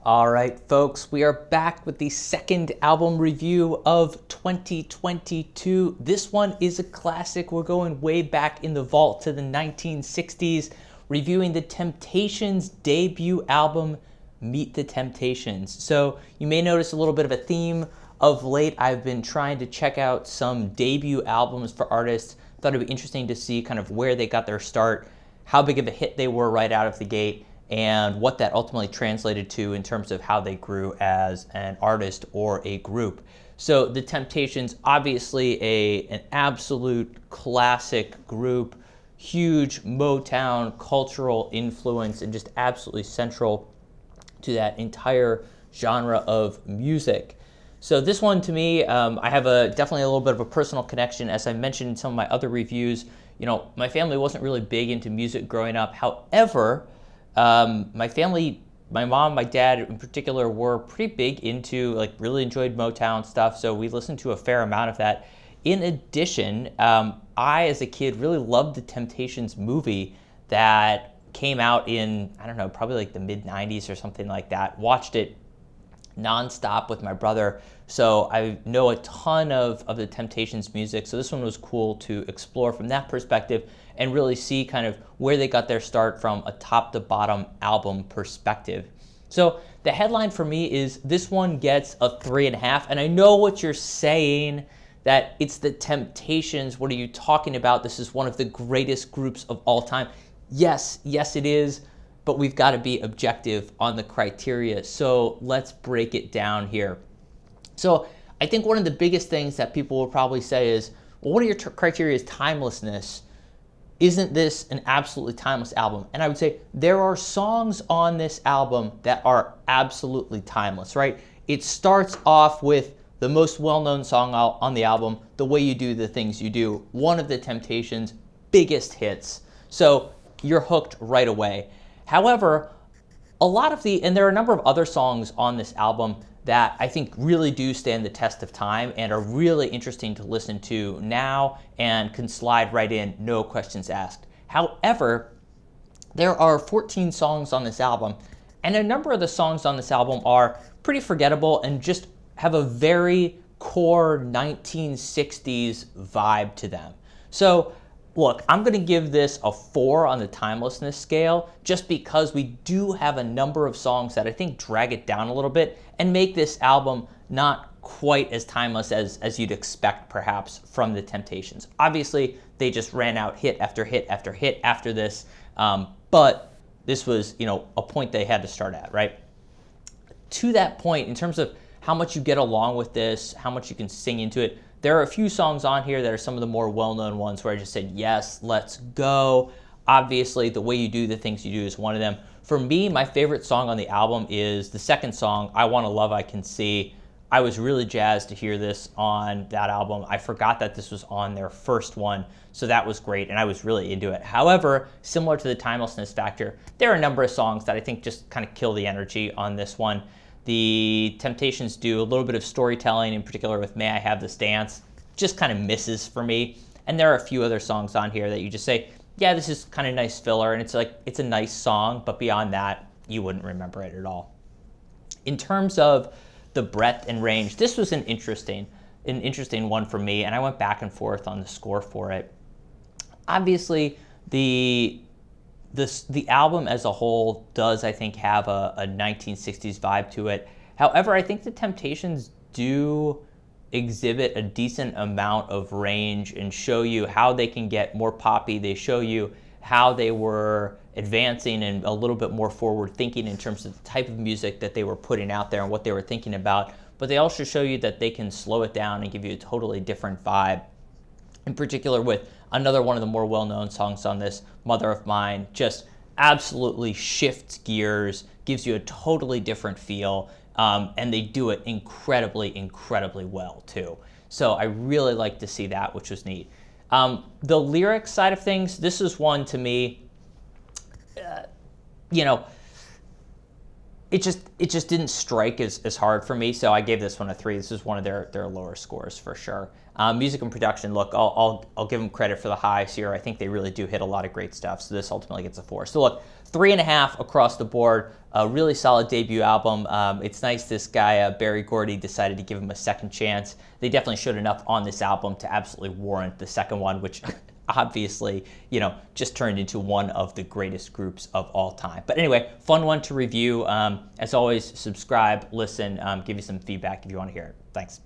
All right, folks, we are back with the second album review of 2022. This one is a classic. We're going way back in the vault to the 1960s, reviewing the Temptations' debut album, Meet the Temptations. So you may notice a little bit of a theme of late. I've been trying to check out some debut albums for artists. Thought it'd be interesting to see kind of where they got their start, how big of a hit they were right out of the gate, and what that ultimately translated to in terms of how they grew as an artist or a group. So the Temptations, obviously an absolute classic group, huge Motown cultural influence, and just absolutely central to that entire genre of music. So this one, to me, I have definitely a little bit of a personal connection. As I mentioned in some of my other reviews, my family wasn't really big into music growing up. However, my family, my mom, my dad in particular, were pretty big into, really enjoyed Motown stuff, so we listened to a fair amount of that. In addition, I, as a kid, really loved the Temptations movie that came out in, I don't know, probably like the mid-90s or something like that. Watched it nonstop with my brother, so I know a ton of the Temptations music, so this one was cool to explore from that perspective and really see kind of where they got their start from a top to bottom album perspective. So the headline for me is this one gets a 3.5, and I know what you're saying, that it's the Temptations. What are you talking about? This is one of the greatest groups of all time. Yes, it is, but we've got to be objective on the criteria. So let's break it down here. So I think one of the biggest things that people will probably say is, well, what are your criteria is timelessness? Isn't this an absolutely timeless album? And I would say there are songs on this album that are absolutely timeless, right? It starts off with the most well-known song on the album, The Way You Do the Things You Do, one of the Temptations' biggest hits. So you're hooked right away. However, and there are a number of other songs on this album that I think really do stand the test of time and are really interesting to listen to now and can slide right in, no questions asked. However, there are 14 songs on this album, and a number of the songs on this album are pretty forgettable and just have a very core 1960s vibe to them. So look, I'm going to give this a 4 on the timelessness scale just because we do have a number of songs that I think drag it down a little bit and make this album not quite as timeless as you'd expect perhaps from the Temptations. Obviously, they just ran out hit after hit after hit after this, but this was, a point they had to start at, right? To that point, in terms of how much you get along with this, how much you can sing into it, there are a few songs on here that are some of the more well-known ones where I just said, yes, let's go. Obviously, The Way You Do the Things You Do is one of them. For me, my favorite song on the album is the second song, I Wanna Love I Can See. I was really jazzed to hear this on that album. I forgot that this was on their first one, so that was great, and I was really into it. However, similar to the timelessness factor, there are a number of songs that I think just kind of kill the energy on this one. The Temptations do a little bit of storytelling, in particular with May I Have This Dance, just kind of misses for me. And there are a few other songs on here that you just say, yeah, this is kind of nice filler, and it's a nice song, but beyond that, you wouldn't remember it at all. In terms of the breadth and range, this was an interesting one for me, and I went back and forth on the score for it. Obviously, the album as a whole does, I think, have a 1960s vibe to it. However, I think the Temptations do exhibit a decent amount of range and show you how they can get more poppy. They show you how they were advancing and a little bit more forward thinking in terms of the type of music that they were putting out there and what they were thinking about. But they also show you that they can slow it down and give you a totally different vibe. In particular with another one of the more well-known songs on this, Mother of Mine, just absolutely shifts gears, gives you a totally different feel, and they do it incredibly, incredibly well too. So I really like to see that, which was neat. The lyrics side of things, this is one to me, it just didn't strike as hard for me, so I gave this one a 3. This is one of their lower scores for sure. Music and production, look, I'll give them credit for the highs here. I think they really do hit a lot of great stuff, so this ultimately gets a 4. So look, 3.5 across the board. A really solid debut album. It's nice this guy, Barry Gordy, decided to give him a second chance. They definitely showed enough on this album to absolutely warrant the second one, which obviously, just turned into one of the greatest groups of all time. But anyway, fun one to review. As always, subscribe, listen, give you some feedback if you want to hear it. Thanks.